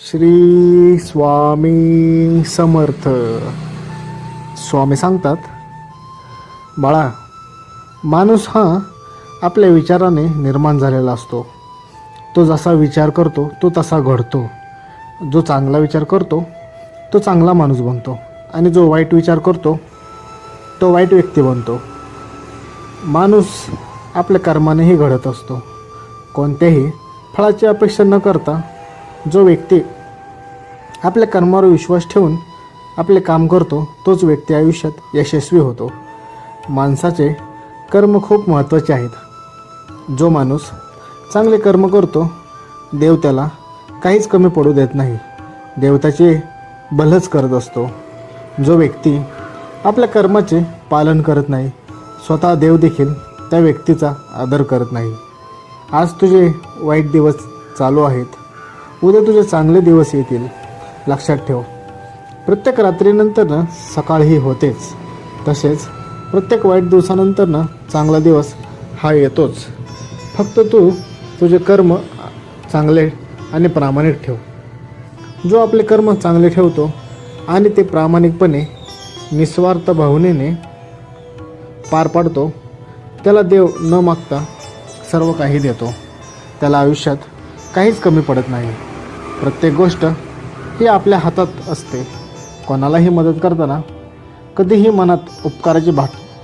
श्री स्वामी समर्थ. स्वामी सांगतात, बाळा, माणूस हा आपल्या विचाराने निर्माण झालेला असतो. तो जसा विचार करतो तो तसा घडतो. जो चांगला विचार करतो तो चांगला माणूस बनतो आणि जो वाईट विचार करतो तो वाईट व्यक्ती बनतो. माणूस आपल्या कर्मानेही घडत असतो. कोणत्याही फळाची अपेक्षा न करता जो व्यक्ती आपल्या कर्मावर विश्वास ठेवून आपले काम करतो तोच व्यक्ती आयुष्यात यशस्वी होतो. माणसाचे कर्म खूप महत्त्वाचे आहेत. जो माणूस चांगले कर्म करतो देव त्याला काहीच कमी पडू देत नाही. देव त्याचे भलंच करत असतो. जो व्यक्ती आपल्या कर्माचे पालन करत नाही स्वतः देव देखील त्या व्यक्तीचा आदर करत नाही. आज तुझे वाईट दिवस चालू आहेत, उद्या तुझे चांगले दिवस येतील. लक्षात ठेव, प्रत्येक रात्रीनंतरनं सकाळही होतेच, तसेच प्रत्येक वाईट दिवसानंतरनं चांगला दिवस हा येतोच. फक्त तू तुझे कर्म चांगले आणि प्रामाणिक ठेव. जो आपले कर्म चांगले ठेवतो आणि ते प्रामाणिकपणे निस्वार्थ भावनेने पार पाडतो त्याला देव न मागता सर्व काही देतो. त्याला आयुष्यात काहीच कमी पडत नाही. प्रत्येक गोष्ट ही आपल्या हातात असते. कोणालाही मदत करताना कधीही मनात उपकाराची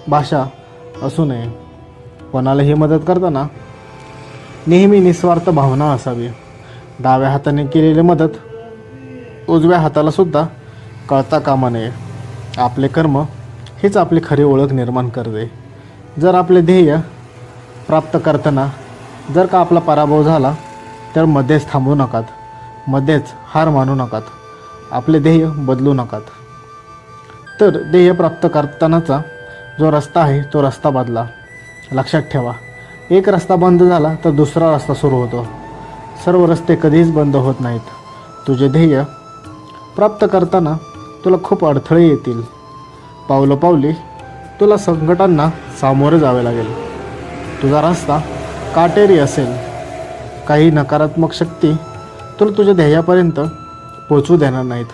भाषा असू नये. कोणालाही मदत करताना नेहमी निस्वार्थ भावना असावी. डाव्या हाताने केलेली मदत उजव्या हाताला सुद्धा कळता कामा नये. आपले कर्म हेच आपली खरी ओळख निर्माण करते. जर आपले ध्येय प्राप्त करताना जर का आपला पराभव झाला तर मध्येच थांबू नकात, मध्येच हार मानू नकात. आपले ध्येय बदलू नकात. तर ध्येय प्राप्त करतानाचा जो रस्ता आहे तो रस्ता बदला. लक्षात ठेवा, एक रस्ता बंद झाला तर दुसरा रस्ता सुरू होतो. सर्व रस्ते कधीच बंद होत नाहीत. तुझे ध्येय प्राप्त करताना तुला खूप अडथळे येतील. पावलोपावली तुला संकटांना सामोरे जावे लागेल. तुझा रस्ता काटेरी असेल. काही नकारात्मक शक्ती तुला तुझ्या ध्येयापर्यंत पोचू देणार नाहीत.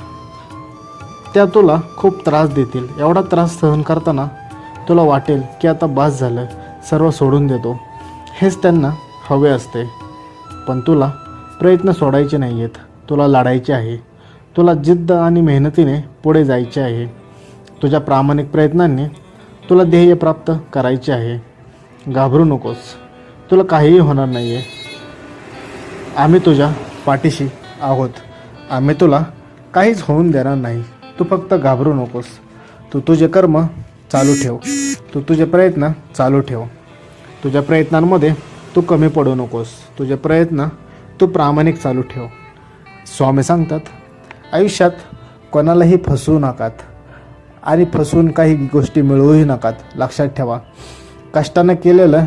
त्या तुला खूप त्रास देतील. एवढा त्रास सहन करताना तुला वाटेल की आता बास झालं, सर्व सोडून देतो. हेच त्यांना हवे असते. पण तुला प्रयत्न सोडायचे नाही आहेत. तुला लढायचे आहे. तुला जिद्द आणि मेहनतीने पुढे जायचे आहे. तुझ्या प्रामाणिक प्रयत्नांनी तुला ध्येय प्राप्त करायचे आहे. घाबरू नकोस. तुला काहीही होणार नाही आहे. आम्ही तुझ्या पाठीशी आहोत. आम्ही तुला काहीच होऊन देणार नाही. तू फक्त घाबरू नकोस. तू तुझे कर्म चालू ठेव. तू तुझे प्रयत्न चालू ठेव. तुझ्या प्रयत्नांमध्ये तू कमी पडू नकोस. तुझे प्रयत्न तू प्रामाणिक चालू ठेव. स्वामी सांगतात, आयुष्यात कोणालाही फसवू नकात आणि फसवून काही गोष्टी मिळवूही नकात. लक्षात ठेवा, कष्टानं केलेलं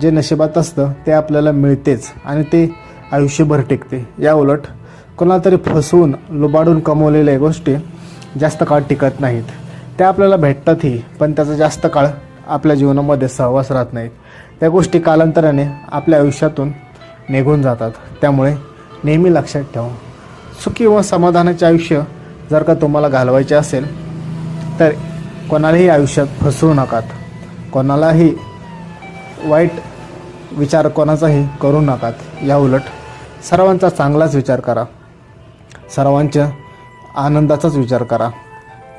जे नशिबात असतं ते आपल्याला मिळतेच आणि ते आयुष्यभर टिकते. या उलट कोणाला तरी फसवून लुबाडून कमवलेल्या गोष्टी जास्त काळ टिकत नाहीत. त्या आपल्याला भेटतातही पण त्याचा जास्त काळ आपल्या जीवनामध्ये सहवास राहत नाहीत. त्या गोष्टी कालांतराने आपल्या आयुष्यातून निघून जातात. त्यामुळे नेहमी लक्षात ठेवा, सुखी व समाधानाचे आयुष्य जर का तुम्हाला घालवायचे असेल तर कोणालाही आयुष्यात फसवू नकात. कोणालाही वाईट विचार कोणाचाही करू नकात. या उलट सर्वांचा चांगलाच विचार करा. सर्वांच्या आनंदाचाच विचार करा.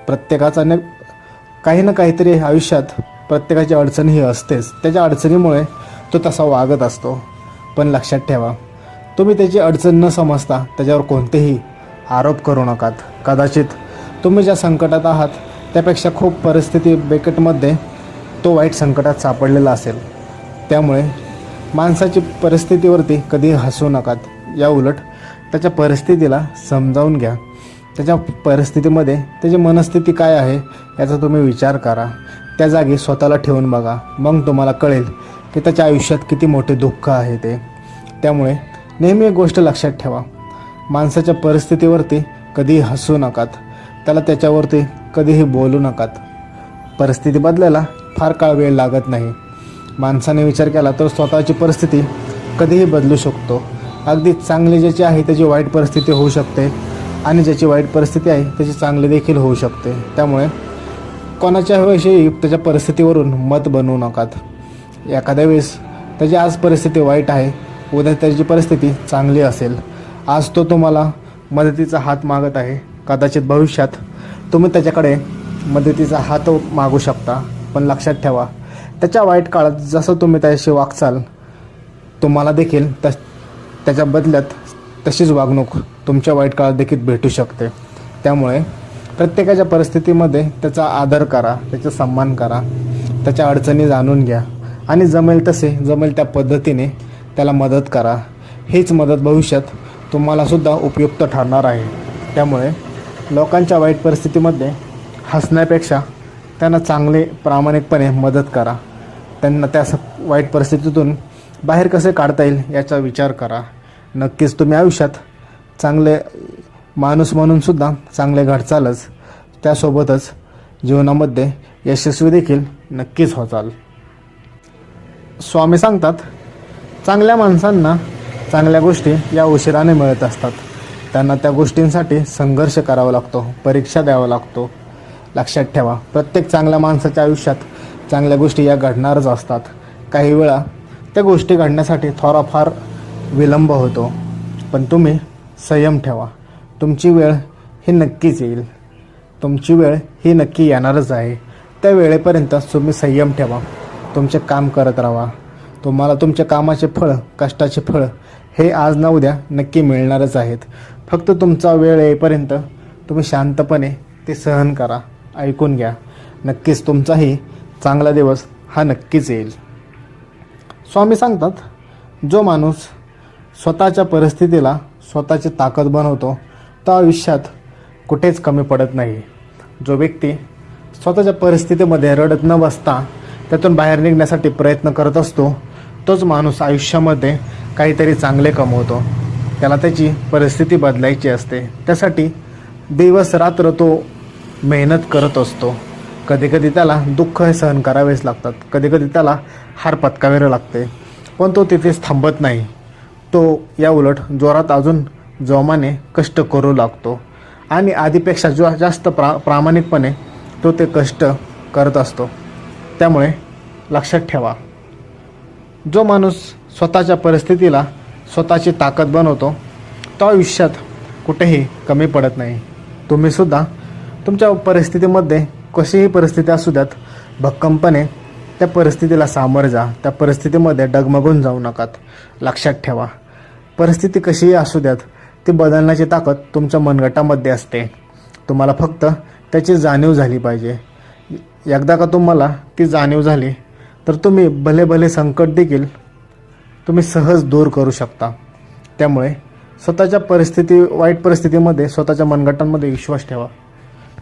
प्रत्येकाचा काही ना काहीतरी आयुष्यात प्रत्येकाची अडचणही असतेच. त्याच्या अडचणीमुळे तो तसा वागत असतो. पण लक्षात ठेवा, तुम्ही त्याची अडचण न समजता त्याच्यावर कोणतेही आरोप करू नकात. कदाचित तुम्ही ज्या संकटात आहात त्यापेक्षा खूप परिस्थिती बिकटमध्ये तो वाईट संकटात सापडलेला असेल. त्यामुळे माणसाची परिस्थितीवरती कधी हसू नकात. या उलट त्याच्या परिस्थितीला समजावून घ्या. त्याच्या परिस्थितीमध्ये त्याची मनस्थिती काय आहे याचा तुम्ही विचार करा. त्या जागी स्वतःला ठेवून बघा. मग तुम्हाला कळेल की त्याच्या आयुष्यात किती मोठे दुःख आहे ते. त्यामुळे नेहमी एक गोष्ट लक्षात ठेवा, माणसाच्या परिस्थितीवरती कधीही हसू नकात. त्याला त्याच्यावरती कधीही बोलू नकात. परिस्थिती बदलायला फार काळ वेळ लागत नाही. माणसाने विचार केला तर स्वतःची परिस्थिती कधीही बदलू शकतो. अगदी चांगली ज्याची आहे त्याची वाईट परिस्थिती होऊ शकते आणि ज्याची वाईट परिस्थिती आहे त्याची चांगली देखील होऊ शकते. त्यामुळे कोणाच्या विषयी त्याच्या परिस्थितीवरून मत बनवू नकात. एखाद्या वेळेस त्याची आज परिस्थिती वाईट आहे, उद्या त्याची परिस्थिती चांगली असेल. आज तो तुम्हाला मदतीचा हात मागत आहे, कदाचित भविष्यात तुम्ही त्याच्याकडे मदतीचा हात मागू शकता. पण लक्षात ठेवा, त्याच्या वाईट काळात जसं तुम्ही त्याच्याशी वागचाल तुम्हाला देखील त्याच्या बदल्यात तशीच वागणूक तुमच्या वाईट काळात देखील भेटू शकते. त्यामुळे प्रत्येकाच्या परिस्थितीमध्ये त्याचा आदर करा, त्याचा सन्मान करा, त्याच्या अडचणी जाणून घ्या आणि जमेल त्या पद्धतीने त्याला मदत करा. हीच मदत भविष्यात तुम्हालासुद्धा उपयुक्त ठरणार आहे. त्यामुळे लोकांच्या वाईट परिस्थितीमध्ये हसण्यापेक्षा त्यांना चांगले प्रामाणिकपणे मदत करा. त्यांना त्या वाईट परिस्थितीतून बाहेर कसे काढता येईल याचा विचार करा. नक्कीच तुम्ही आयुष्यात चांगले माणूस म्हणूनसुद्धा चांगले घडचालच, त्यासोबतच जीवनामध्ये यशस्वी देखील नक्कीच होताल. स्वामी सांगतात, चांगल्या माणसांना चांगल्या गोष्टी या उशिराने मिळत असतात. त्यांना त्या गोष्टींसाठी संघर्ष करावा लागतो, परीक्षा द्यावा लागतो. लक्षात ठेवा, प्रत्येक चांगल्या माणसाच्या आयुष्यात चांगल्या गोष्टी या घडणारच असतात. काही वेळा त्या गोष्टी घडण्यासाठी थोडाफार विलंब होतो, पण तुम्ही संयम ठेवा. तुमची वेळ ही नक्कीच येईल, तुमची वेळ ही नक्की येणारच आहे. त्या वेळेपर्यंत तुम्ही संयम ठेवा, तुमचे काम करत राहा. तुम्हाला तुमच्या कामाचे फळ, कष्टाचे फळ हे आज ना उद्या नक्की मिळणारच आहेत. फक्त तुमचा वेळ येईपर्यंत तुम्ही शांतपणे ते सहन करा, ऐकून घ्या. नक्कीच तुमचाही चांगला दिवस हा नक्कीच येईल. स्वामी सांगतात, जो माणूस स्वतःच्या परिस्थितीला स्वतःची ताकद बनवतो तो आयुष्यात कुठेच कमी पडत नाही. जो व्यक्ती स्वतःच्या परिस्थितीमध्ये रडत न बसता त्यातून बाहेर निघण्यासाठी प्रयत्न करत असतो तोच माणूस आयुष्यामध्ये काहीतरी चांगले कमवतो. त्याला त्याची परिस्थिती बदलायची असते, त्यासाठी दिवस रात्र तो मेहनत करत असतो. कधीकधी त्याला दुःख हे सहन करावेच लागतात, कधीकधी त्याला हार पत्करावी लागते, पण तो तिथेच थांबत नाही. तो या उलट जोरात अजून जोमाने कष्ट करू लागतो आणि आधीपेक्षा जास्त प्रामाणिकपणे तो ते कष्ट करत असतो. त्यामुळे लक्षात ठेवा, जो माणूस स्वतःच्या परिस्थितीला स्वतःची ताकद बनवतो तो आयुष्यात कुठेही कमी पडत नाही. तुम्हीसुद्धा तुमच्या परिस्थितीमध्ये कशीही परिस्थिती असू द्यात, भक्कमपणे त्या परिस्थितीला सामोरे जा. त्या परिस्थितीमध्ये डगमगून जाऊ नकात. लक्षात ठेवा, परिस्थिती कशीही असू द्यात, ती बदलण्याची ताकद तुमच्या मनगटामध्ये असते. तुम्हाला फक्त त्याची जाणीव झाली पाहिजे. एकदा का तुम्हाला ती जाणीव झाली तर तुम्ही भले संकट देखील तुम्ही सहज दूर करू शकता. त्यामुळे स्वतःच्या वाईट परिस्थितीमध्ये स्वतःच्या मनगटांमध्ये विश्वास ठेवा.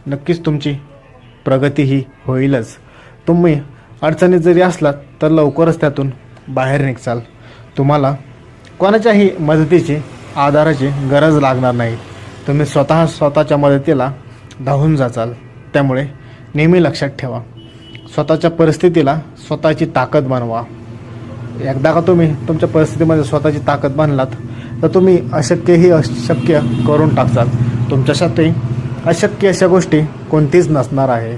नक्कीच तुमची प्रगती ही होईलच. तुम्ही अडचणीत जरी असलात तर लवकरच त्यातून बाहेर निघचाल. तुम्हाला कोणाच्याही मदतीची, आधाराची गरज लागणार नाही. तुम्ही स्वतःच्या मदतीला धावून जाचाल. त्यामुळे नेहमी लक्षात ठेवा, स्वतःच्या परिस्थितीला स्वतःची ताकद बनवा. एकदा का तुम्ही तुमच्या परिस्थितीमध्ये स्वतःची ताकद बनलात तर तुम्ही अशक्यही शक्य करून टाकचाल. तुमच्यासाठी अशक्य अशा गोष्टी कोणतीच नसणार आहे.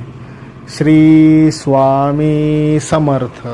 श्री स्वामी समर्थ.